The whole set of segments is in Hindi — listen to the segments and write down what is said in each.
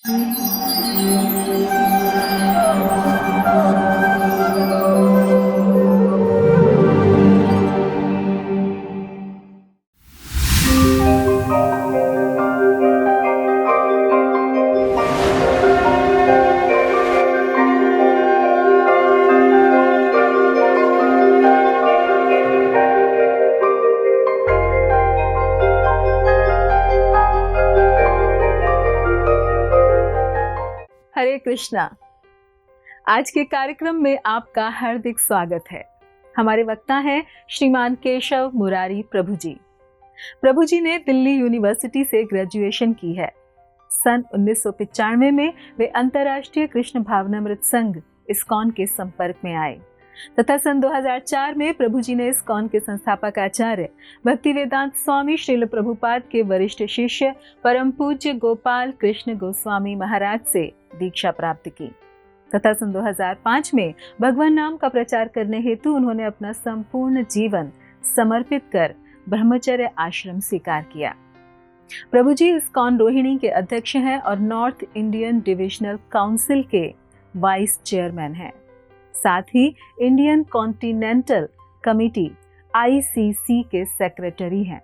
हरे कृष्णा। आज के कार्यक्रम में आपका हार्दिक स्वागत है। हमारे वक्ता हैं श्रीमान केशव मुरारी प्रभु जी। प्रभु जी ने दिल्ली यूनिवर्सिटी से ग्रेजुएशन की है। सन 1995 में वे अंतर्राष्ट्रीय कृष्ण भावनामृत संघ इस्कॉन के संपर्क में आए तथा सन 2004 में प्रभु जी ने इस्कॉन के संस्थापक आचार्य भक्तिवेदांत स्वामी श्रील प्रभुपाद के वरिष्ठ शिष्य परम पूज्य गोपाल कृष्ण गोस्वामी महाराज से दीक्षा प्राप्त की तथा सन 2005 में भगवान नाम का प्रचार करने हेतु उन्होंने अपना संपूर्ण जीवन समर्पित कर ब्रह्मचर्य आश्रम स्वीकार किया। प्रभु जी इस्कॉन रोहिणी के अध्यक्ष हैं और नॉर्थ इंडियन डिविजनल काउंसिल के वाइस चेयरमैन हैं। साथ ही इंडियन कॉन्टिनेंटल कमिटी ICC के सेक्रेटरी हैं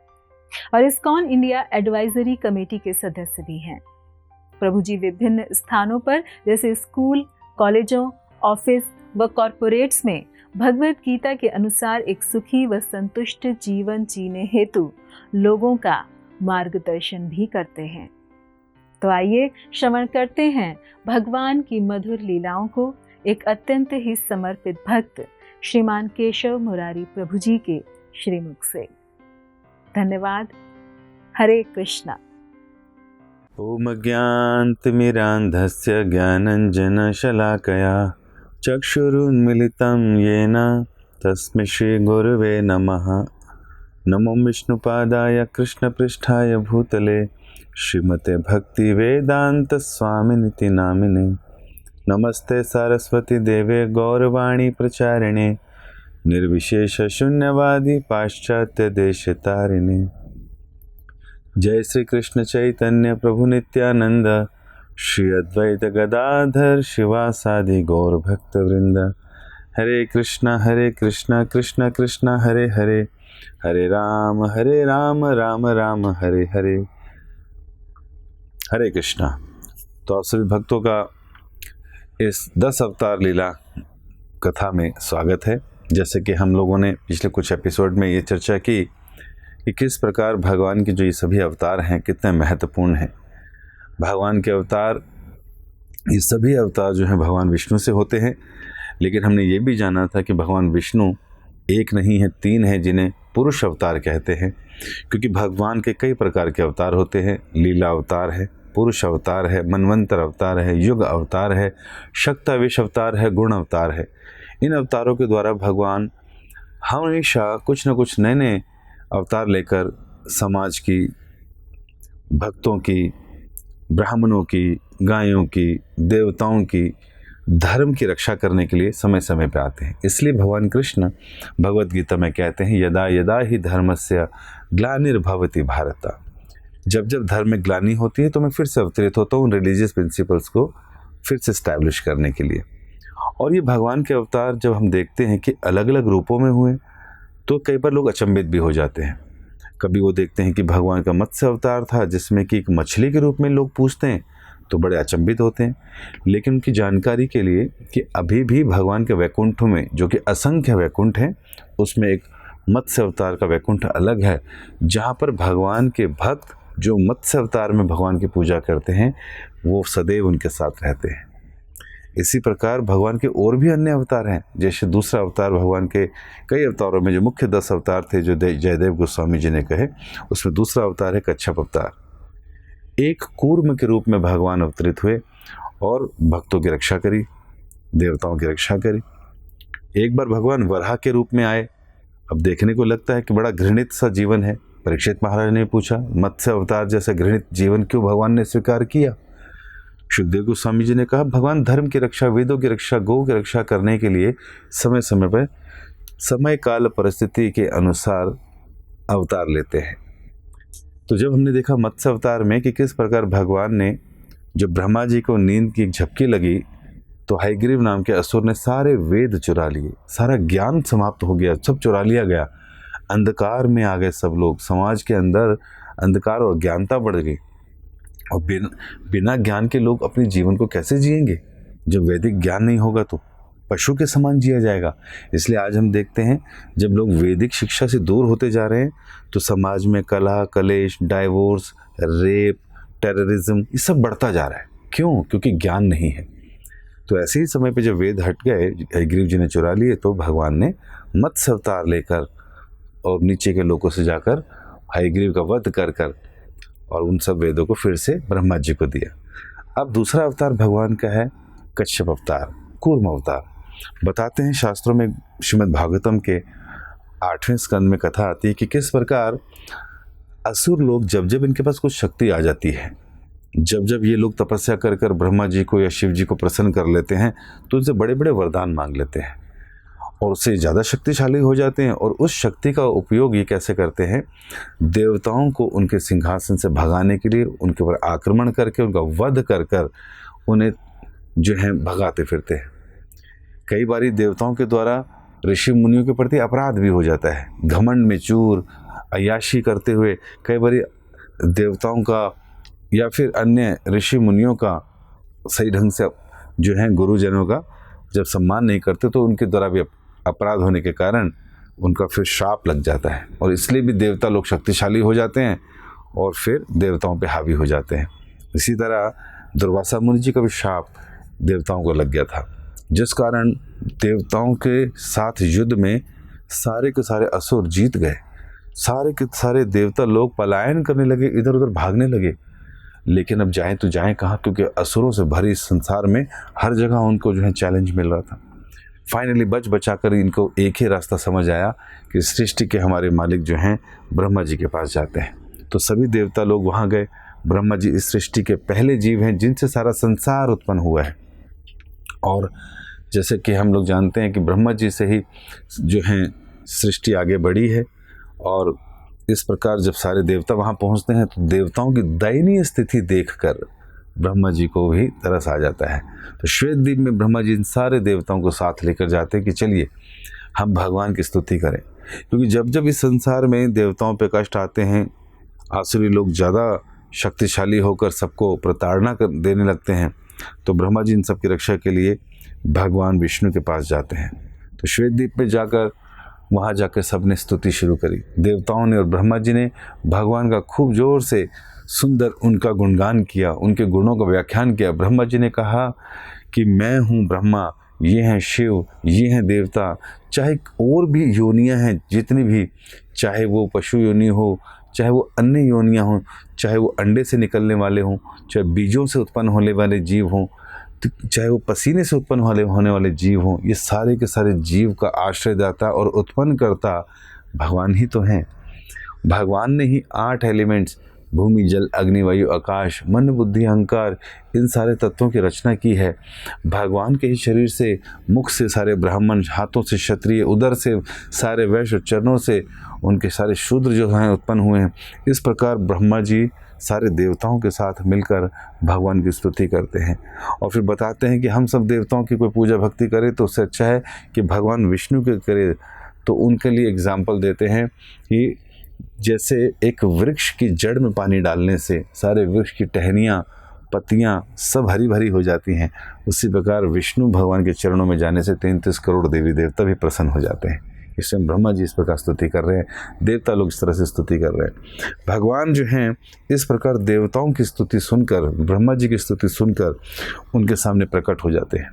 और इस्कॉन इंडिया एडवाइजरी कमेटी के सदस्य भी हैं। प्रभु जी विभिन्न स्थानों पर जैसे स्कूल, कॉलेजों, ऑफिस व कॉरपोरेट्स में भगवत गीता के अनुसार एक सुखी व संतुष्ट जीवन जीने हेतु लोगों का मार्गदर्शन भी करते हैं। तो आइए श्रवण करते हैं भगवान की मधुर लीलाओं को एक अत्यंत ही समर्पित भक्त श्रीमान केशव मुरारी प्रभु जी के श्रीमुख से। धन्यवाद। हरे कृष्णा। ओम ज्ञानतिमिरान्धस्य ज्ञानञ्जनशलाकया चक्षुरुन्मिलितं येन तस्मै श्रीगुरुवे नमः। नमो विष्णुपादाय कृष्णपृष्ठाय भूतले श्रीमते भक्तिवेदान्तस्वामिनिति नामिने। नमस्ते सरस्वती देवे गौरवाणी प्रचारिणे निर्विशेष शून्यवादी पाश्चात्य देशतारिणे। जय श्री कृष्ण चैतन्य प्रभु नित्यानंद श्री अद्वैत गदाधर शिवासादि गौर भक्त वृंद। हरे कृष्णा कृष्ण कृष्ण हरे हरे, हरे राम राम राम हरे हरे। हरे कृष्णा। तो आप सभी भक्तों का इस 10 अवतार लीला कथा में स्वागत है। जैसे कि हम लोगों ने पिछले कुछ एपिसोड में ये चर्चा की कि किस प्रकार भगवान के जो ये सभी अवतार हैं कितने महत्वपूर्ण हैं। भगवान के अवतार, ये सभी अवतार जो हैं भगवान विष्णु से होते हैं, लेकिन हमने ये भी जाना था कि भगवान विष्णु एक नहीं है, 3 हैं जिन्हें पुरुष अवतार कहते हैं, क्योंकि भगवान के कई प्रकार के अवतार होते हैं। लीला अवतार है, पुरुष अवतार है, मनवंतर अवतार है, युग अवतार है, शक्तावेश अवतार है, गुण अवतार है। इन अवतारों के द्वारा भगवान हमेशा कुछ न कुछ नए नए अवतार लेकर समाज की, भक्तों की, ब्राह्मणों की, गायों की, देवताओं की, धर्म की रक्षा करने के लिए समय समय पे आते हैं। इसलिए भगवान कृष्ण भगवद गीता में कहते हैं यदा यदा ही धर्मस्य ग्लानिर्भवति भारत। जब जब धर्म में ग्लानि होती है तो मैं फिर से अवतरित होता हूँ रिलीजियस प्रिंसिपल्स को फिर से स्टैब्लिश करने के लिए। और ये भगवान के अवतार जब हम देखते हैं कि अलग अलग रूपों में हुए तो कई बार लोग अचंभित भी हो जाते हैं। कभी वो देखते हैं कि भगवान का मत्स्य अवतार था जिसमें कि एक मछली के रूप में लोग पूछते हैं तो बड़े अचंभित होते हैं। लेकिन उनकी जानकारी के लिए कि अभी भी भगवान के वैकुंठ में, जो कि असंख्य वैकुंठ हैं, उसमें एक मत्स्य अवतार का वैकुंठ अलग है, जहाँ पर भगवान के भक्त जो मत्स्य अवतार में भगवान की पूजा करते हैं वो सदैव उनके साथ रहते हैं। इसी प्रकार भगवान के और भी अन्य अवतार हैं। जैसे दूसरा अवतार भगवान के कई अवतारों में जो मुख्य 10 अवतार थे जो जयदेव गोस्वामी जी ने कहे, उसमें दूसरा अवतार है कच्छप अवतार। एक कूर्म के रूप में भगवान अवतरित हुए और भक्तों की रक्षा करी, देवताओं की रक्षा करी। एक बार भगवान वराह के रूप में आए। अब देखने को लगता है कि बड़ा घृणित सा जीवन है। परीक्षित महाराज ने पूछा मत्स्य अवतार जैसा घृणित जीवन क्यों भगवान ने स्वीकार किया। सुखदेव गोस्वामी जी ने कहा भगवान धर्म की रक्षा, वेदों की रक्षा, गौ की रक्षा करने के लिए समय समय पर समय काल परिस्थिति के अनुसार अवतार लेते हैं। तो जब हमने देखा मत्स्य अवतार में कि किस प्रकार भगवान ने जब ब्रह्मा जी को नींद की एक झपकी लगी तो हयग्रीव नाम के असुर ने सारे वेद चुरा लिए, सारा ज्ञान समाप्त हो गया, सब चुरा लिया गया। अंधकार में आ गए सब लोग, समाज के अंदर अंधकार और अज्ञानता बढ़ गई। और बिना ज्ञान के लोग अपने जीवन को कैसे जिएंगे? जब वैदिक ज्ञान नहीं होगा तो पशु के समान जिया जाएगा। इसलिए आज हम देखते हैं जब लोग वैदिक शिक्षा से दूर होते जा रहे हैं तो समाज में कलह, कलेश, डाइवोर्स, रेप, टेररिज्म ये सब बढ़ता जा रहा है। क्यों? क्योंकि ज्ञान नहीं है। तो ऐसे ही समय पे जब वेद हट गए, हयग्रीव जी ने चुरा लिए, तो भगवान ने मत्स्य अवतार लेकर और नीचे के लोगों से जाकर हयग्रीव का वध कर कर और उन सब वेदों को फिर से ब्रह्मा जी को दिया। अब दूसरा अवतार भगवान का है कश्यप अवतार, कूर्म अवतार। बताते हैं शास्त्रों में, श्रीमद् भागवतम के 8वें स्कंद में कथा आती है कि किस प्रकार असुर लोग जब जब इनके पास कुछ शक्ति आ जाती है, जब जब ये लोग तपस्या कर कर ब्रह्मा जी को या शिव जी को प्रसन्न कर लेते हैं तो उनसे बड़े बड़े वरदान मांग लेते हैं और उससे ज़्यादा शक्तिशाली हो जाते हैं। और उस शक्ति का उपयोग ये कैसे करते हैं? देवताओं को उनके सिंहासन से भगाने के लिए उनके ऊपर आक्रमण करके उनका वध कर कर उन्हें जो है भगाते फिरते हैं। कई बारी देवताओं के द्वारा ऋषि मुनियों के प्रति अपराध भी हो जाता है। घमंड में चूर, अय्याशी करते हुए कई बारी देवताओं का या फिर अन्य ऋषि मुनियों का सही ढंग से जो है गुरुजनों का जब सम्मान नहीं करते तो उनके द्वारा भी अपराध होने के कारण उनका फिर श्राप लग जाता है और इसलिए भी देवता लोग शक्तिशाली हो जाते हैं और फिर देवताओं पे हावी हो जाते हैं। इसी तरह दुर्वासा मुनि जी का भी श्राप देवताओं को लग गया था, जिस कारण देवताओं के साथ युद्ध में सारे के सारे असुर जीत गए। सारे के सारे देवता लोग पलायन करने लगे, इधर उधर भागने लगे। लेकिन अब जाएं तो जाएं कहाँ, क्योंकि असुरों से भरी संसार में हर जगह उनको जो है चैलेंज मिल रहा था। फाइनली बच बचाकर इनको एक ही रास्ता समझ आया कि सृष्टि के हमारे मालिक जो हैं ब्रह्मा जी के पास जाते हैं। तो सभी देवता लोग वहाँ गए। ब्रह्मा जी इस सृष्टि के पहले जीव हैं जिनसे सारा संसार उत्पन्न हुआ है। और जैसे कि हम लोग जानते हैं कि ब्रह्मा जी से ही जो है सृष्टि आगे बढ़ी है। और इस प्रकार जब सारे देवता वहाँ पहुँचते हैं तो देवताओं की दयनीय स्थिति देखकर ब्रह्मा जी को भी तरस आ जाता है। तो श्वेत द्वीप में ब्रह्मा जी इन सारे देवताओं को साथ लेकर जाते हैं कि चलिए हम भगवान की स्तुति करें, क्योंकि जब जब इस संसार में देवताओं पे कष्ट आते हैं, आसुरी लोग ज़्यादा शक्तिशाली होकर सबको प्रताड़ना देने लगते हैं, तो ब्रह्मा जी इन सब की रक्षा के लिए भगवान विष्णु के पास जाते हैं। तो श्वेत द्वीप में जाकर वहाँ जाकर सबने स्तुति शुरू करी, देवताओं ने और ब्रह्मा जी ने भगवान का खूब जोर से सुंदर उनका गुणगान किया, उनके गुणों का व्याख्यान किया। ब्रह्मा जी ने कहा कि मैं हूँ ब्रह्मा, ये हैं शिव, ये हैं देवता, चाहे और भी योनियाँ हैं जितनी भी, चाहे वो पशु योनि हो, चाहे वो अन्य योनियाँ हों, चाहे वो अंडे से निकलने वाले हों, चाहे बीजों से उत्पन्न होने वाले जीव हों, चाहे वो पसीने से उत्पन्न होने वाले जीव हों, ये सारे के सारे जीव का आश्रयदाता और उत्पन्न करता भगवान ही तो हैं। भगवान ने ही 8 एलिमेंट्स भूमि, जल, अग्नि, वायु, आकाश, मन, बुद्धि, अहंकार, इन सारे तत्वों की रचना की है। भगवान के ही शरीर से, मुख से सारे ब्राह्मण, हाथों से क्षत्रिय, उदर से सारे वैश्य, चरणों से उनके सारे शूद्र जो हैं उत्पन्न हुए हैं। इस प्रकार ब्रह्मा जी सारे देवताओं के साथ मिलकर भगवान की स्तुति करते हैं और फिर बताते हैं कि हम सब देवताओं की कोई पूजा भक्ति करें तो उससे अच्छा है कि भगवान विष्णु के करे। तो उनके लिए एग्जाम्पल देते हैं कि जैसे एक वृक्ष की जड़ में पानी डालने से सारे वृक्ष की टहनियाँ, पत्तियाँ सब हरी भरी हो जाती हैं, उसी प्रकार विष्णु भगवान के चरणों में जाने से 33 करोड़ देवी देवता भी प्रसन्न हो जाते हैं। इसमें ब्रह्मा जी इस प्रकार स्तुति कर रहे हैं, देवता लोग इस तरह से स्तुति कर रहे हैं। भगवान जो हैं इस प्रकार देवताओं की स्तुति सुनकर, ब्रह्मा जी की स्तुति सुनकर उनके सामने प्रकट हो जाते हैं।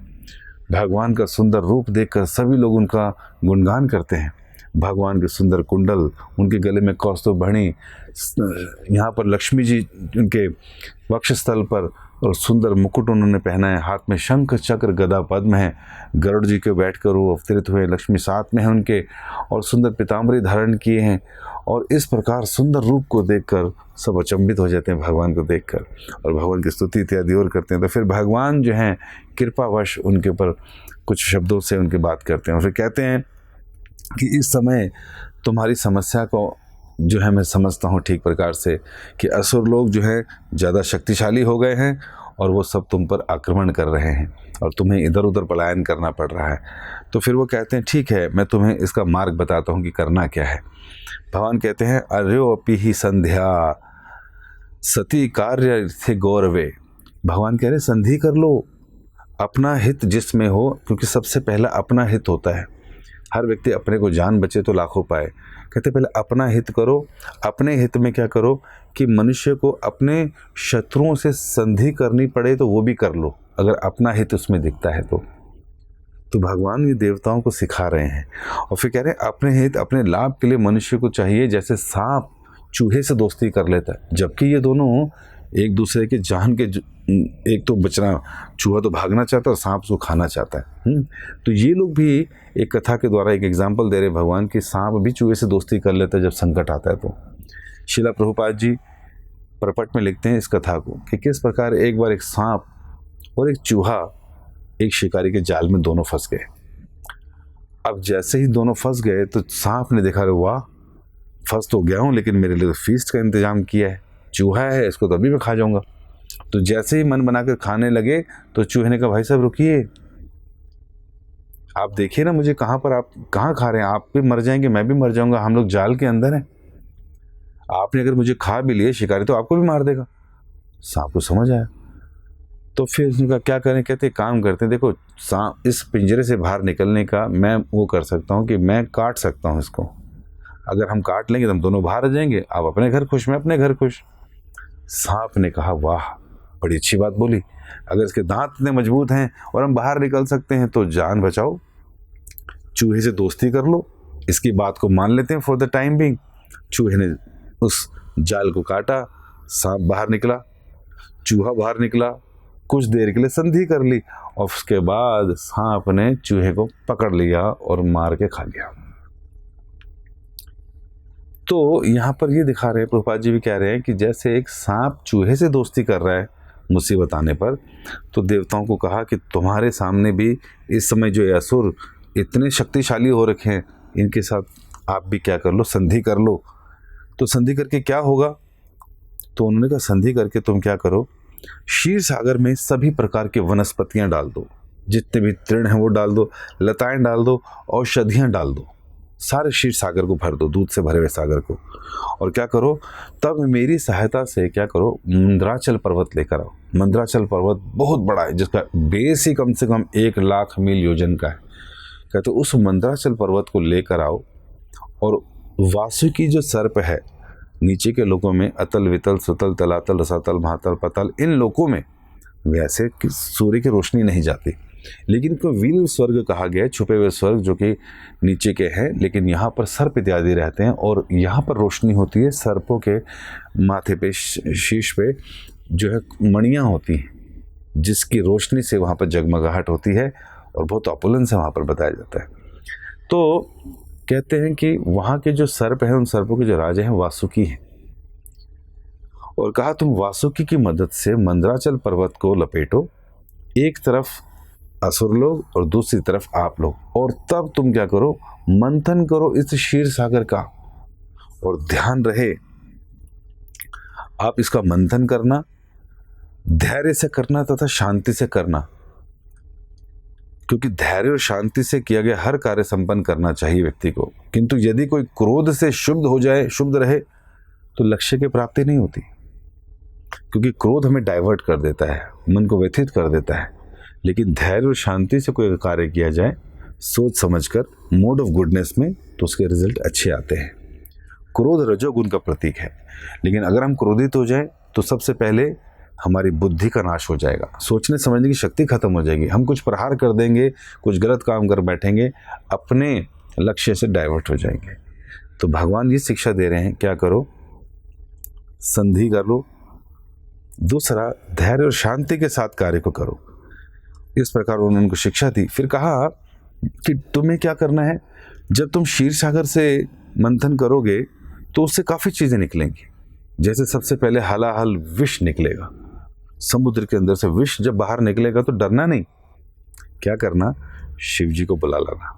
भगवान का सुंदर रूप देखकर सभी लोग उनका गुणगान करते हैं। भगवान के सुंदर कुंडल, उनके गले में कौस्तुभ मणि, यहाँ पर लक्ष्मी जी उनके वक्षस्थल पर और सुंदर मुकुट उन्होंने पहना है, हाथ में शंख चक्र गदा पद्म है, गरुड़ जी के बैठकर वो अवतरित हुए, लक्ष्मी साथ में है उनके, और सुंदर पीताम्बरी धारण किए हैं। और इस प्रकार सुंदर रूप को देखकर सब अचंभित हो जाते हैं भगवान को देखकर और भगवान की स्तुति इत्यादि और करते हैं। तो फिर भगवान जो हैं कृपावश उनके ऊपर कुछ शब्दों से उनकी बात करते हैं और फिर कहते हैं कि इस समय तुम्हारी समस्या को जो है मैं समझता हूँ ठीक प्रकार से कि असुर लोग जो है ज़्यादा शक्तिशाली हो गए हैं और वो सब तुम पर आक्रमण कर रहे हैं और तुम्हें इधर उधर पलायन करना पड़ रहा है। तो फिर वो कहते हैं ठीक है, मैं तुम्हें इसका मार्ग बताता हूँ कि करना क्या है। भगवान कहते हैं अर्यो अपि ही संध्या सती कार्य थे गौरवे। भगवान कह रहे संधि कर लो, अपना हित जिसमें हो, क्योंकि सबसे पहला अपना हित होता है। हर व्यक्ति अपने को जान बचे तो लाखों पाए। कहते पहले अपना हित करो। अपने हित में क्या करो कि मनुष्य को अपने शत्रुओं से संधि करनी पड़े तो वो भी कर लो, अगर अपना हित उसमें दिखता है तो भगवान ये देवताओं को सिखा रहे हैं। और फिर कह रहे हैं अपने हित अपने लाभ के लिए मनुष्य को चाहिए जैसे सांप चूहे से दोस्ती कर लेता है, जबकि ये दोनों एक दूसरे के जान के, एक तो बचना, चूहा तो भागना चाहता है और सांप उसको खाना चाहता है। तो ये लोग भी एक कथा के द्वारा एक एग्जाम्पल दे रहे भगवान कि सांप भी चूहे से दोस्ती कर लेता है जब संकट आता है। तो शिला प्रभुपाद जी प्रपट में लिखते हैं इस कथा को कि किस प्रकार एक बार एक सांप और एक चूहा एक शिकारी के जाल में दोनों फंस गए। अब जैसे ही दोनों फंस गए तो सांप ने देखा, वाह फंस तो गया हूँ लेकिन मेरे लिए फीस्ट का इंतजाम किया है, चूहा है इसको तो अभी मैं खा जाऊंगा। तो जैसे ही मन बनाकर खाने लगे तो चूहे ने कहा भाई साहब रुकिए, आप देखिए ना मुझे कहाँ पर, आप कहाँ खा रहे हैं, आप भी मर जाएंगे मैं भी मर जाऊंगा, हम लोग जाल के अंदर हैं, आपने अगर मुझे खा भी लिए शिकारी तो आपको भी मार देगा। सांप को समझ आया। तो फिर उसने कहा क्या करें। कहते काम करते हैं, देखो सांप इस पिंजरे से बाहर निकलने का मैं वो कर सकता हूँ कि मैं काट सकता हूँ इसको, अगर हम काट लेंगे तो हम दोनों बाहर आ जाएंगे, आप अपने घर खुश मैं अपने घर खुश। सांप ने कहा वाह बड़ी अच्छी बात बोली, अगर इसके दांत इतने मजबूत हैं और हम बाहर निकल सकते हैं तो जान बचाओ, चूहे से दोस्ती कर लो, इसकी बात को मान लेते हैं फॉर द टाइम बिंग। चूहे ने उस जाल को काटा, सांप बाहर निकला, चूहा बाहर निकला, कुछ देर के लिए संधि कर ली और उसके बाद सांप ने चूहे को पकड़ लिया और मार के खा लिया। तो यहाँ पर ये दिखा रहे हैं, प्रभुपाद जी भी कह रहे हैं कि जैसे एक सांप चूहे से दोस्ती कर रहा है मुसीबत आने पर, तो देवताओं को कहा कि तुम्हारे सामने भी इस समय जो असुर इतने शक्तिशाली हो रखे हैं, इनके साथ आप भी क्या कर लो, संधि कर लो। तो संधि करके क्या होगा, तो उन्होंने कहा संधि करके तुम क्या करो, क्षीर सागर में सभी प्रकार के वनस्पतियां डाल दो, जितने भी तृण हैं वो डाल दो, लताएं डाल दो, औषधियां डाल दो, सारे क्षीर सागर को भर दो, दूध से भरे हुए सागर को। और क्या करो, तब मेरी सहायता से क्या करो, मंदराचल पर्वत लेकर आओ। मंदराचल पर्वत बहुत बड़ा है, जिसका बेस ही कम से कम 1,00,000 मील योजन का है। कहते उस मंदराचल पर्वत को लेकर आओ और वासुकी जो सर्प है, नीचे के लोकों में अतल वितल सुतल तलातल रसातल महातल पतल, इन लोकों में वैसे कि सूर्य की रोशनी नहीं जाती, लेकिन को वीर स्वर्ग कहा गया है, छुपे हुए स्वर्ग जो कि नीचे के हैं, लेकिन यहाँ पर सर्प इत्यादि रहते हैं और यहाँ पर रोशनी होती है। सर्पों के माथे पे, शीश पे जो है मणियाँ होती हैं, जिसकी रोशनी से वहाँ पर जगमगाहट होती है और बहुत ऑपुलन से वहाँ पर बताया जाता है। तो कहते हैं कि वहाँ के जो सर्प हैं, उन सर्पों के जो राजा हैं वासुकी हैं, और कहा तुम वासुकी की मदद से मंदराचल पर्वत को लपेटो, एक तरफ असुर लोग और दूसरी तरफ आप लोग, और तब तुम क्या करो, मंथन करो इस क्षीर सागर का, और ध्यान रहे आप इसका मंथन करना, धैर्य से करना तथा शांति से करना, क्योंकि धैर्य और शांति से किया गया हर कार्य संपन्न करना चाहिए व्यक्ति को। किंतु यदि कोई क्रोध से शुद्ध हो जाए, शुद्ध रहे, तो लक्ष्य की प्राप्ति नहीं होती, क्योंकि क्रोध हमें डाइवर्ट कर देता है, मन को व्यथित कर देता है। लेकिन धैर्य और शांति से कोई कार्य किया जाए, सोच समझकर, मोड ऑफ गुडनेस में, तो उसके रिजल्ट अच्छे आते हैं। क्रोध रजोगुण का प्रतीक है, लेकिन अगर हम क्रोधित हो जाए तो सबसे पहले हमारी बुद्धि का नाश हो जाएगा, सोचने समझने की शक्ति खत्म हो जाएगी, हम कुछ प्रहार कर देंगे, कुछ गलत काम कर बैठेंगे, अपने लक्ष्य से डाइवर्ट हो जाएंगे। तो भगवान ये शिक्षा दे रहे हैं, क्या करो, संधि कर लो, दूसरा धैर्य और शांति के साथ कार्य को करो। इस प्रकार उन्होंने उनको शिक्षा दी। फिर कहा कि तुम्हें क्या करना है, जब तुम क्षीर सागर से मंथन करोगे तो उससे काफ़ी चीज़ें निकलेंगी। जैसे सबसे पहले हलाहल विष निकलेगा, समुद्र के अंदर से विष जब बाहर निकलेगा तो डरना नहीं, क्या करना, शिव जी को बुला लाना।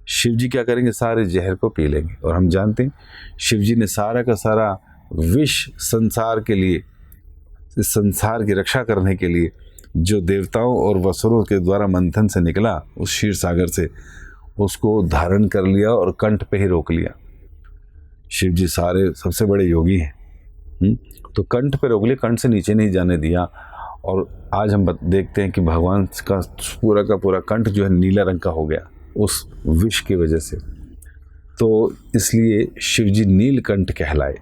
शिव जी क्या करेंगे, सारे जहर को पी लेंगे। और हम जानते हैं शिव जी ने सारा का सारा विष संसार के लिए, इस संसार की रक्षा करने के लिए जो देवताओं और वसुरों के द्वारा मंथन से निकला उस क्षीर सागर से, उसको धारण कर लिया और कंठ पे ही रोक लिया। शिव जी सारे सबसे बड़े योगी हैं, तो कंठ पे रोक लिया, कंठ से नीचे नहीं जाने दिया। और आज हम देखते हैं कि भगवान का पूरा कंठ जो है नीला रंग का हो गया उस विष की वजह से। तो इसलिए शिव जी नीलकंठ कहलाए।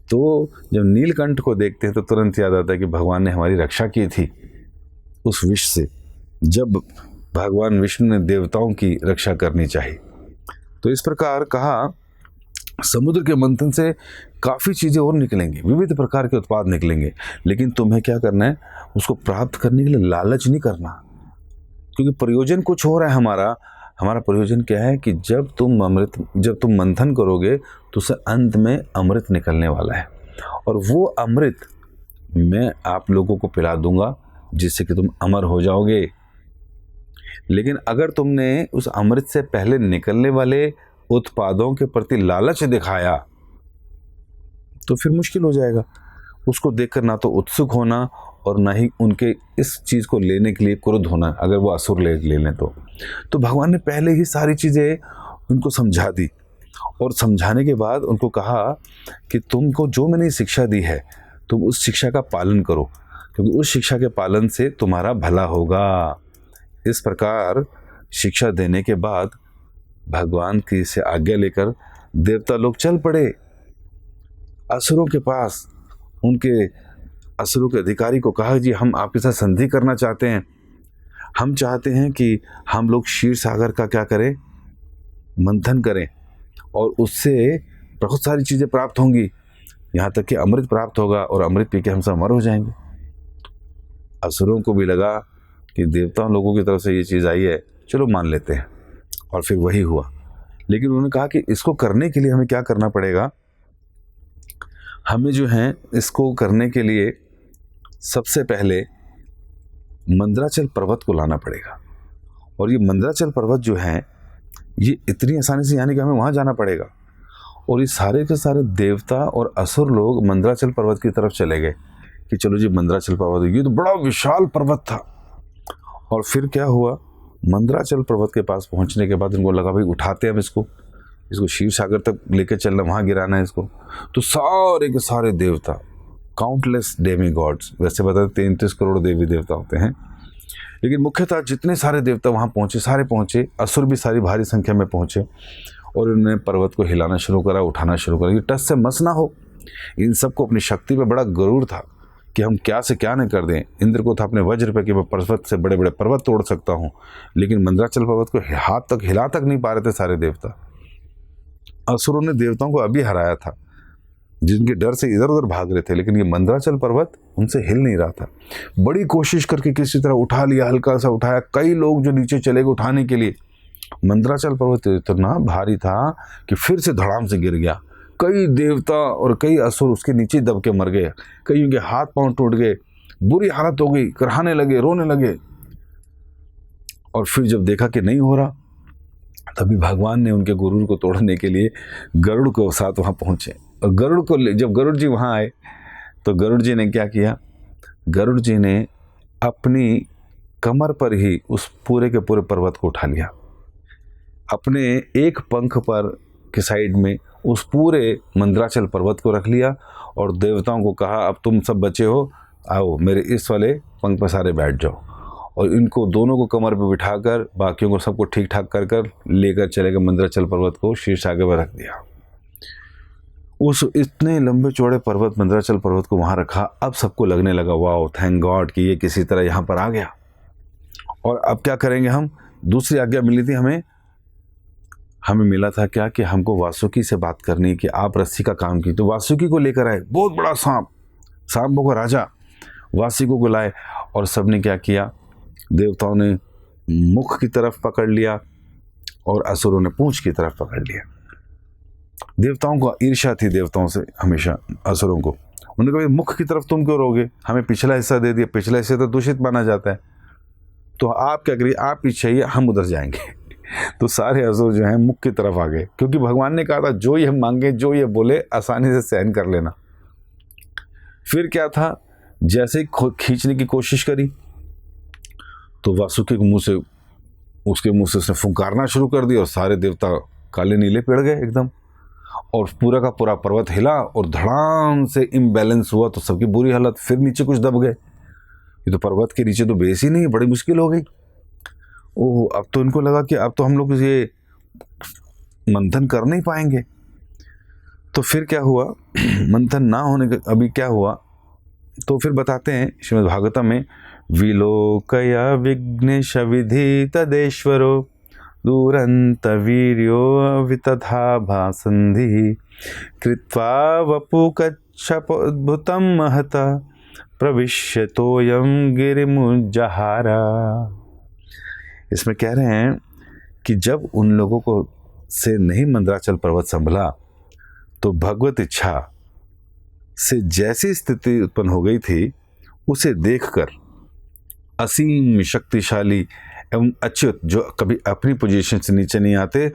तो जब नीलकंठ को देखते हैं तो तुरंत याद आता है कि भगवान ने हमारी रक्षा की थी उस विष से, जब भगवान विष्णु ने देवताओं की रक्षा करनी चाहिए। तो इस प्रकार कहा, समुद्र के मंथन से काफ़ी चीज़ें और निकलेंगी, विविध प्रकार के उत्पाद निकलेंगे, लेकिन तुम्हें क्या करना है, उसको प्राप्त करने के लिए लालच नहीं करना, क्योंकि प्रयोजन कुछ हो रहा है। हमारा प्रयोजन क्या है कि जब तुम मंथन करोगे तो उससे अंत में अमृत निकलने वाला है, और वो अमृत मैं आप लोगों को पिला दूंगा जिससे कि तुम अमर हो जाओगे। लेकिन अगर तुमने उस अमृत से पहले निकलने वाले उत्पादों के प्रति लालच दिखाया तो फिर मुश्किल हो जाएगा। उसको देखकर ना तो उत्सुक होना और ना ही उनके इस चीज़ को लेने के लिए क्रुद्ध होना, अगर वो असुर ले लें तो भगवान ने पहले ही सारी चीज़ें उनको समझा दी, और समझाने के बाद उनको कहा कि तुमको जो मैंने शिक्षा दी है तुम उस शिक्षा का पालन करो, क्योंकि उस शिक्षा के पालन से तुम्हारा भला होगा। इस प्रकार शिक्षा देने के बाद भगवान की से आज्ञा लेकर देवता लोग चल पड़े असुरों के पास। उनके असुरों के अधिकारी को कहा, जी हम आपके साथ संधि करना चाहते हैं, हम चाहते हैं कि हम लोग क्षीर सागर का क्या करें, मंथन करें, और उससे बहुत सारी चीज़ें प्राप्त होंगी, यहाँ तक कि अमृत प्राप्त होगा, और अमृत पी के हम सब अमर हो जाएंगे। असुरों को भी लगा कि देवताओं लोगों की तरफ से ये चीज़ आई है, चलो मान लेते हैं, और फिर वही हुआ। लेकिन उन्होंने कहा कि इसको करने के लिए हमें क्या करना पड़ेगा, हमें जो है इसको करने के लिए सबसे पहले मंदराचल पर्वत को लाना पड़ेगा। और ये मंदराचल पर्वत जो है ये इतनी आसानी से, यानी कि हमें वहाँ जाना पड़ेगा। और ये सारे के सारे देवता और असुर लोग मंदराचल पर्वत की तरफ चले गए कि चलो जी मंदराचल पर्वत, ये तो बड़ा विशाल पर्वत था। और फिर क्या हुआ, मंदराचल पर्वत के पास पहुंचने के बाद उनको लगा भाई उठाते हैं हम इसको क्षीर सागर तक लेके चलना, वहाँ गिराना है इसको। तो सारे के सारे देवता, काउंटलेस डेमी गॉड्स, वैसे बताते 33 करोड़ देवी देवता होते हैं, लेकिन मुख्यतः जितने सारे देवता वहाँ पहुँचे, सारे पहुँचे, असुर भी सारी भारी संख्या में पहुँचे, और उन्होंने पर्वत को हिलाना शुरू करा, उठाना शुरू करा। ये टस से मस ना हो। इन सबको अपनी शक्ति पर बड़ा गरूर था कि हम क्या से क्या न कर दें। इंद्र को था अपने वज्र पे कि मैं पर्वत से बड़े बड़े पर्वत तोड़ सकता हूँ, लेकिन मंदराचल पर्वत को हाथ तक हिला तक नहीं पा रहे थे सारे देवता। असुरों ने देवताओं को अभी हराया था, जिनके डर से इधर उधर भाग रहे थे, लेकिन ये मंदराचल पर्वत उनसे हिल नहीं रहा था। बड़ी कोशिश करके किसी तरह उठा लिया, हल्का सा उठाया, कई लोग जो नीचे चले गए उठाने के लिए। मंदराचल पर्वत इतना भारी था कि फिर से धड़ाम से गिर गया। कई देवता और कई असुर उसके नीचे दब के मर गए, कईयों के हाथ पांव टूट गए, बुरी हालत हो गई, कराहने लगे, रोने लगे। और फिर जब देखा कि नहीं हो रहा, तभी भगवान ने उनके गुरूर को तोड़ने के लिए गरुड़ को साथ वहाँ पहुँचे। और गरुड़ को जब गरुड़ जी वहाँ आए तो गरुड़ जी ने क्या किया, गरुड़ जी ने अपनी कमर पर ही उस पूरे के पूरे पर्वत को उठा लिया, अपने एक पंख पर के साइड में उस पूरे मंदराचल पर्वत को रख लिया, और देवताओं को कहा अब तुम सब बचे हो, आओ मेरे इस वाले पंख पर सारे बैठ जाओ। और इनको दोनों को कमर पे बिठाकर बाकियों को सबको ठीक ठाक कर कर लेकर चले गए मंदराचल पर्वत को, क्षीर सागर में रख दिया। उस इतने लंबे चौड़े पर्वत मंदराचल पर्वत को वहाँ रखा। अब सबको लगने लगा वाओ थैंक गॉड कि ये किसी तरह यहाँ पर आ गया। और अब क्या करेंगे हम, दूसरी आज्ञा मिली थी हमें मिला था क्या कि हमको वासुकी से बात करनी कि आप रस्सी का काम की। तो वासुकी को लेकर आए, बहुत बड़ा सांपों का राजा वासुकी को लाए, और सबने क्या किया, देवताओं ने मुख की तरफ पकड़ लिया और असुरों ने पूंछ की तरफ पकड़ लिया। देवताओं को ईर्ष्या थी, देवताओं से हमेशा असुरों को। उन्होंने कहा मुख की तरफ तुम क्यों रहोगे, हमें पिछला हिस्सा दे दिया, पिछला हिस्सा तो दूषित माना जाता है, तो आप क्या करिए, आप पीछे आइए, हम उधर जाएंगे। तो सारे असुर जो हैं मुख की तरफ आ गए, क्योंकि भगवान ने कहा था जो ये मांगे, जो ये बोले आसानी से सहन कर लेना। फिर क्या था, जैसे ही खींचने की कोशिश करी तो वासुकी के मुंह से, उसके मुंह से उसने फुंकारना शुरू कर दिया और सारे देवता काले नीले पड़ गए एकदम, और पूरा का पूरा पर्वत हिला और धड़ाम से इम्बैलेंस हुआ तो सबकी बुरी हालत, फिर नीचे कुछ दब गए। ये तो पर्वत के नीचे तो बेस ही नहीं, बड़ी मुश्किल हो गई। ओह, अब तो इनको लगा कि अब तो हम लोग ये मंथन कर नहीं पाएंगे। तो फिर क्या हुआ, मंथन ना होने के अभी क्या हुआ, तो फिर बताते हैं श्रीमद् भागवतम में, विलोकया विघ्नेश विधि तदेश्वरो दूरंत वीर्यो वितथा भासंधि कृत्वा वपु कच्छपोद्भुतं महता प्रविश्यतोयं गिरिमुज्जहारा। इसमें कह रहे हैं कि जब उन लोगों को से नहीं मंदराचल पर्वत संभला तो भगवत इच्छा से जैसी स्थिति उत्पन्न हो गई थी उसे देखकर असीम शक्तिशाली एवं अच्युत, जो कभी अपनी पोजीशन से नीचे नहीं आते,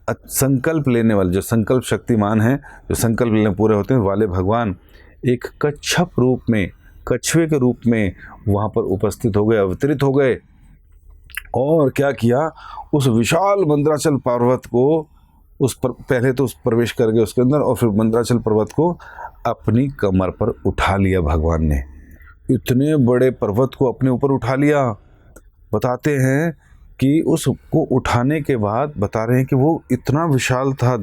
संकल्प लेने वाले, जो संकल्प शक्तिमान हैं, जो संकल्प लेने पूरे होते हैं वाले भगवान एक कच्छप रूप में, कछुए के रूप में वहाँ पर उपस्थित हो गए, अवतरित हो गए। और क्या किया, उस विशाल मंदराचल पर्वत को उस पर पहले तो उस प्रवेश कर गए उसके अंदर, और फिर मंदराचल पर्वत को अपनी कमर पर उठा लिया भगवान ने। इतने बड़े पर्वत को अपने ऊपर उठा लिया। बताते हैं कि उसको उठाने के बाद बता रहे हैं कि वो इतना विशाल था,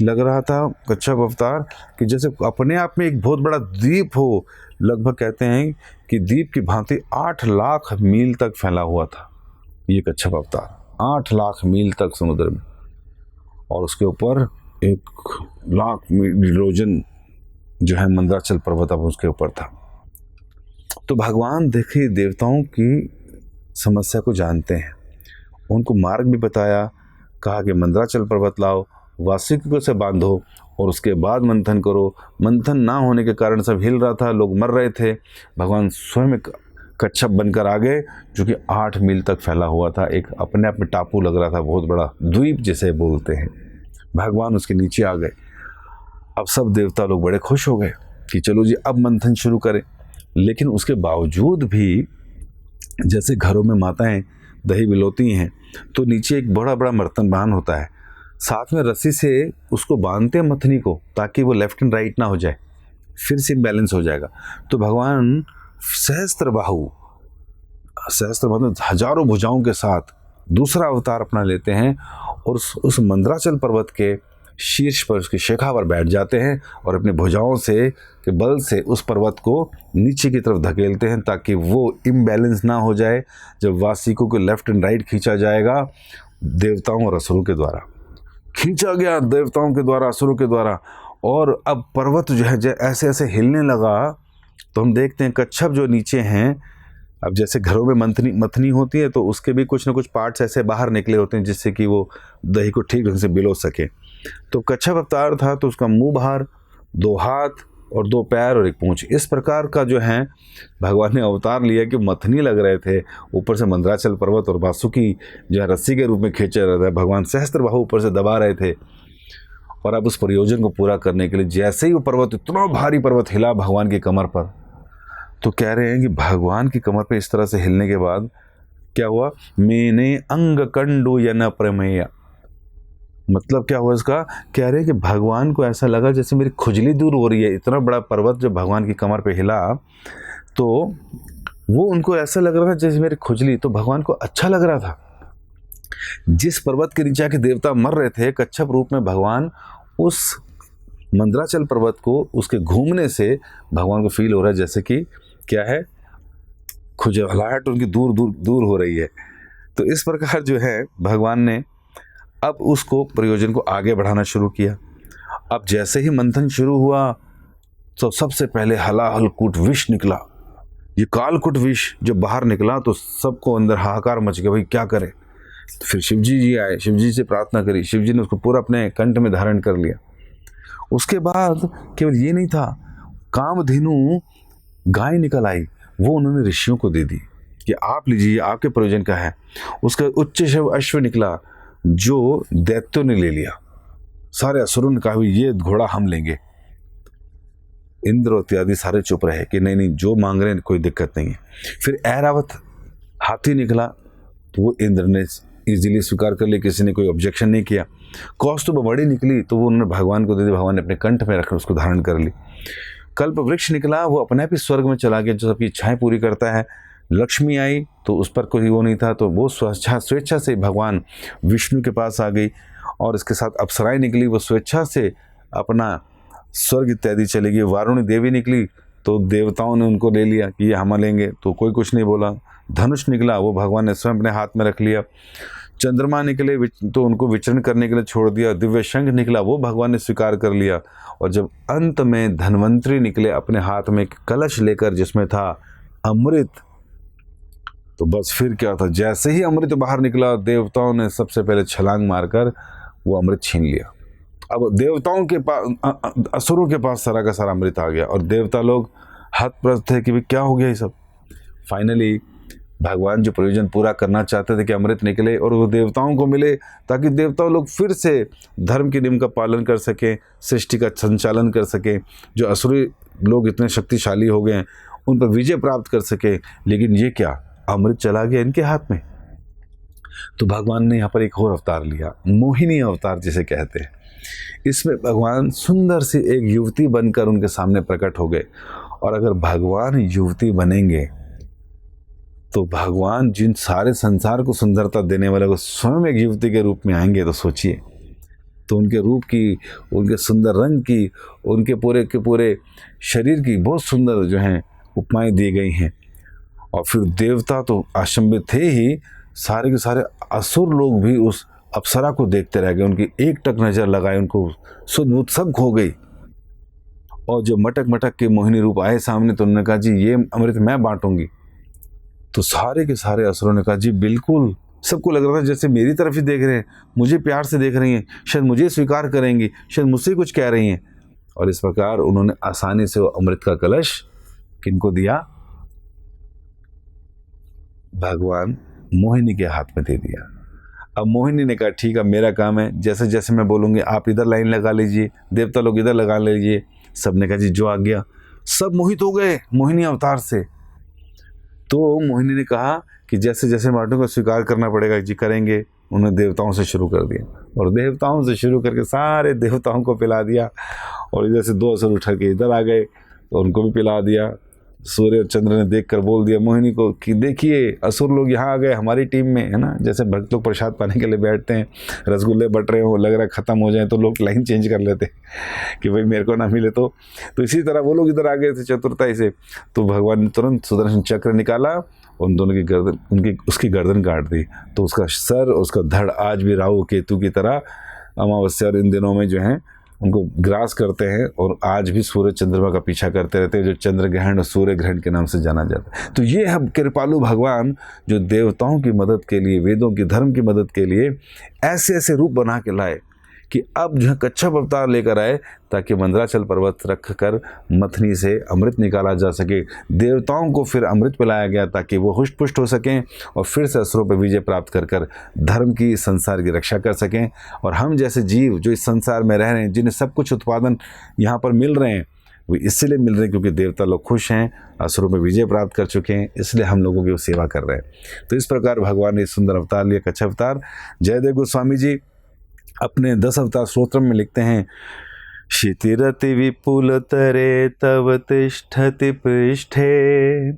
लग रहा था कच्छप अवतार कि जैसे अपने आप में एक बहुत बड़ा द्वीप हो। लगभग कहते हैं कि द्वीप की भांति 8 लाख मील तक फैला हुआ था ये कच्छप अवतार, 8 लाख मील तक समुद्र में, और उसके ऊपर 1 लाख मील जो है मंदराचल पर्वत अब उसके ऊपर था। तो भगवान देखिए देवताओं की समस्या को जानते हैं, उनको मार्ग भी बताया, कहा कि मंदराचल पर्वत लाओ, वासुकी से बांधो और उसके बाद मंथन करो। मंथन ना होने के कारण सब हिल रहा था, लोग मर रहे थे। भगवान स्वयं कच्छप बनकर आ गए, जो कि 8 मील तक फैला हुआ था, एक अपने आप में टापू लग रहा था, बहुत बड़ा द्वीप जिसे बोलते हैं। भगवान उसके नीचे आ गए। अब सब देवता लोग बड़े खुश हो गए कि चलो जी अब मंथन शुरू करें। लेकिन उसके बावजूद भी जैसे घरों में माताएं दही बिलोती हैं तो नीचे एक बड़ा बड़ा बर्तन बांध होता है, साथ में रस्सी से उसको बांधते हैं मथनी को, ताकि वो लेफ्ट एंड राइट ना हो जाए, फिर से बैलेंस हो जाएगा। तो भगवान सहस्त्रबाहु हजारों भुजाओं के साथ दूसरा अवतार अपना लेते हैं और उस मंदराचल पर्वत के शीर्ष पर, उसकी शिखा पर बैठ जाते हैं और अपने भुजाओं से के बल से उस पर्वत को नीचे की तरफ धकेलते हैं, ताकि वो इम्बैलेंस ना हो जाए। जब वासुकी को लेफ्ट एंड राइट खींचा जाएगा देवताओं और असुरों के द्वारा, खींचा गया देवताओं के द्वारा, असुरों के द्वारा, और अब पर्वत जो है ऐसे ऐसे हिलने लगा। तो हम देखते हैं कच्छप जो नीचे हैं, अब जैसे घरों में मथनी होती है तो उसके भी कुछ ना कुछ पार्ट्स ऐसे बाहर निकले होते हैं जिससे कि वो दही को ठीक ढंग से बिलो सके। तो कच्छप अवतार था तो उसका मुंह बाहर, 2 हाथ और 2 पैर और 1 पूंछ, इस प्रकार का जो है भगवान ने अवतार लिया कि मथनी लग रहे थे। ऊपर से मंदराचल पर्वत और वासुकी जो है रस्सी के रूप में खींचे रहे थे, भगवान सहस्त्रबाहु ऊपर से दबा रहे थे। और अब उस प्रयोजन को पूरा करने के लिए जैसे ही वो पर्वत, इतना भारी पर्वत हिला भगवान की कमर पर, तो कह रहे हैं कि भगवान की कमर पे इस तरह से हिलने के बाद क्या हुआ, मैंने अंग कंडू या न प्रमेय, मतलब क्या हुआ इसका, कह रहे हैं कि भगवान को ऐसा लगा जैसे मेरी खुजली दूर हो रही है। इतना बड़ा पर्वत जब भगवान की कमर पे हिला तो वो उनको ऐसा लग रहा था जैसे मेरी खुजली, तो भगवान को अच्छा लग रहा था। जिस पर्वत के नीचे आके देवता मर रहे थे, कच्छप रूप में भगवान उस मंदराचल पर्वत को, उसके घूमने से भगवान को फील हो रहा है जैसे कि क्या है, खुजलाहट उनकी दूर हो रही है। तो इस प्रकार जो है भगवान ने अब उसको प्रयोजन को आगे बढ़ाना शुरू किया। अब जैसे ही मंथन शुरू हुआ तो सबसे पहले हलाहलकूट विष निकला, ये कालकूट विष जो बाहर निकला तो सबको अंदर हाहाकार मच गया, भाई क्या करें। फिर शिवजी जी आए, शिवजी से प्रार्थना करी, शिवजी ने उसको पूरा अपने कंठ में धारण कर लिया। उसके बाद केवल ये नहीं था, कामधेनु गाय निकल आई, वो उन्होंने ऋषियों को दे दी कि आप लीजिए, आपके प्रयोजन का है। उसका उच्च शव अश्व निकला जो दैत्यों ने ले लिया, सारे असुरों ने कहा ये घोड़ा हम लेंगे। इंद्र और इत्यादि सारे चुप रहे कि नहीं नहीं, जो मांग रहे हैं कोई दिक्कत नहीं है। फिर ऐरावत हाथी निकला तो वो इंद्र ने इजीली स्वीकार कर लिया, किसी ने कोई ऑब्जेक्शन नहीं किया। कौस्तुभ बड़ी निकली तो वो उन्होंने भगवान को दे दी, भगवान ने अपने कंठ में रखकर उसको धारण कर ली। कल्प वृक्ष निकला, वो अपने आप ही स्वर्ग में चला गया, जो सबकी इच्छाएं पूरी करता है। लक्ष्मी आई तो उस पर कोई वो नहीं था, तो वो स्वेच्छा से भगवान विष्णु के पास आ गई। और इसके साथ अप्सराएं निकली, वो स्वेच्छा से अपना स्वर्ग इत्यादि चली गई। वारुणी देवी निकली तो देवताओं ने उनको ले लिया कि ये हम लेंगे, तो कोई कुछ नहीं बोला। धनुष निकला, वो भगवान ने स्वयं अपने हाथ में रख लिया। चंद्रमा निकले तो उनको विचरण करने के लिए छोड़ दिया। दिव्य शंख निकला, वो भगवान ने स्वीकार कर लिया। और जब अंत में धन्वंतरी निकले अपने हाथ में एक कलश लेकर जिसमें था अमृत, तो बस फिर क्या था, जैसे ही अमृत बाहर निकला देवताओं ने सबसे पहले छलांग मारकर वो अमृत छीन लिया। अब देवताओं के पास, असुरों के पास सारा का सारा अमृत आ गया और देवता लोग हतप्रभ थे कि भाई क्या हो गया ये सब। फाइनली भगवान जो प्रयोजन पूरा करना चाहते थे कि अमृत निकले और वो देवताओं को मिले, ताकि देवताओं लोग फिर से धर्म के नियम का पालन कर सकें, सृष्टि का संचालन कर सकें। जो असुरी लोग इतने शक्तिशाली हो गए हैं उन पर विजय प्राप्त कर सके। लेकिन ये क्या, अमृत चला गया इनके हाथ में। तो भगवान ने यहाँ पर एक और अवतार लिया, मोहिनी अवतार जिसे कहते हैं। इसमें भगवान सुंदर सी एक युवती बनकर उनके सामने प्रकट हो गए। और अगर भगवान युवती बनेंगे तो भगवान जिन सारे संसार को सुंदरता देने वाले को स्वयं एक युवती के रूप में आएंगे, तो सोचिए। तो उनके रूप की, उनके सुंदर रंग की, उनके पूरे के पूरे शरीर की बहुत सुंदर जो हैं उपमाएं दी गई हैं। और फिर देवता तो अचंभित थे ही, सारे के सारे असुर लोग भी उस अप्सरा को देखते रह गए। उनकी एक टक नज़र लगाए, उनको सुध बुध सब खो गई। और जब मटक मटक के मोहिनी रूप आए सामने तो उन्होंने कहा जी ये अमृत मैं बांटूंगी। तो सारे के सारे असुरों ने कहा जी बिल्कुल। सबको लग रहा था जैसे मेरी तरफ ही देख रहे हैं, मुझे प्यार से देख रही हैं, शायद मुझे स्वीकार करेंगी, शायद मुझसे कुछ कह रही हैं। और इस प्रकार उन्होंने आसानी से वो अमृत का कलश किनको दिया, भगवान मोहिनी के हाथ में दे दिया। अब मोहिनी ने कहा ठीक है मेरा काम है, जैसे जैसे मैं बोलूँगी आप इधर लाइन लगा लीजिए, देवता लोग इधर लगा लीजिए। सब ने कहा जी जो आ गया। सब मोहित हो गए मोहिनी अवतार से। तो मोहिनी ने कहा कि जैसे जैसे बांटों को स्वीकार करना पड़ेगा जी, करेंगे। उन्होंने देवताओं से शुरू कर दिया और देवताओं से शुरू करके सारे देवताओं को पिला दिया। और इधर से दो असुर उठ के इधर आ गए तो उनको भी पिला दिया। सूर्य और चंद्र ने देखकर बोल दिया मोहिनी को कि देखिए असुर लोग यहाँ आ गए हमारी टीम में, है ना। जैसे भक्त लोग प्रसाद पाने के लिए बैठते हैं, रसगुल्ले बट रहे हो, लग रहा है ख़त्म हो जाए तो लोग लाइन चेंज कर लेते कि भाई मेरे को ना मिले तो इसी तरह वो लोग इधर आ गए थे चतुरताई से। तो भगवान ने तुरंत सुदर्शन चक्र निकाला, उन दोनों की गर्दन उसकी गर्दन काट दी। तो उसका सर और उसका धड़ आज भी राहु केतु की तरह अमावस्या और इन दिनों में जो है उनको ग्रास करते हैं और आज भी सूर्य चंद्रमा का पीछा करते रहते हैं, जो चंद्र ग्रहण और सूर्य ग्रहण के नाम से जाना जाता है। तो ये हम कृपालु भगवान जो देवताओं की मदद के लिए, वेदों की धर्म की मदद के लिए ऐसे ऐसे रूप बना के लाए कि अब जो कच्छप अवतार लेकर आए ताकि मंदराचल पर्वत रख कर मथनी से अमृत निकाला जा सके। देवताओं को फिर अमृत पिलाया गया ताकि वो हुष्ट पुष्ट हो सकें और फिर से असुरों पर विजय प्राप्त कर कर धर्म की, संसार की रक्षा कर सकें। और हम जैसे जीव जो इस संसार में रह रहे हैं, जिन्हें सब कुछ उत्पादन यहाँ पर मिल रहे हैं, वो इसलिए मिल रहे हैं क्योंकि देवता लोग खुश हैं, असुरों पर विजय प्राप्त कर चुके हैं, इसलिए हम लोगों की वो सेवा कर रहे हैं। तो इस प्रकार भगवान ने सुंदर अवतार लिया, कच्छप अवतार। जयदेव गोस्वामी जी अपने 10 अवतार स्तोत्र में लिखते हैं, क्षितिरति विपुल तरे तव तिष्ठति पृष्ठे,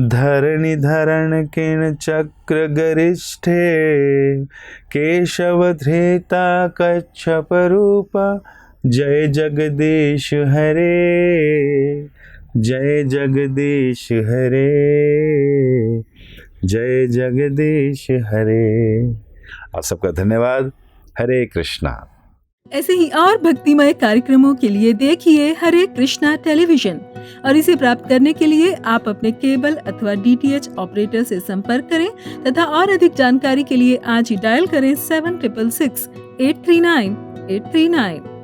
धरणि धरण किन चक्र गरिष्ठे, केशव धृता कच्छप रूपा, जय जगदीश हरे, जय जगदीश हरे, जय जगदीश हरे। आप सबका धन्यवाद। हरे कृष्णा। ऐसे ही और भक्तिमय कार्यक्रमों के लिए देखिए हरे कृष्णा टेलीविजन और इसे प्राप्त करने के लिए आप अपने केबल अथवा DTH ऑपरेटर से संपर्क करें तथा और अधिक जानकारी के लिए आज ही डायल करें 7666 839 839।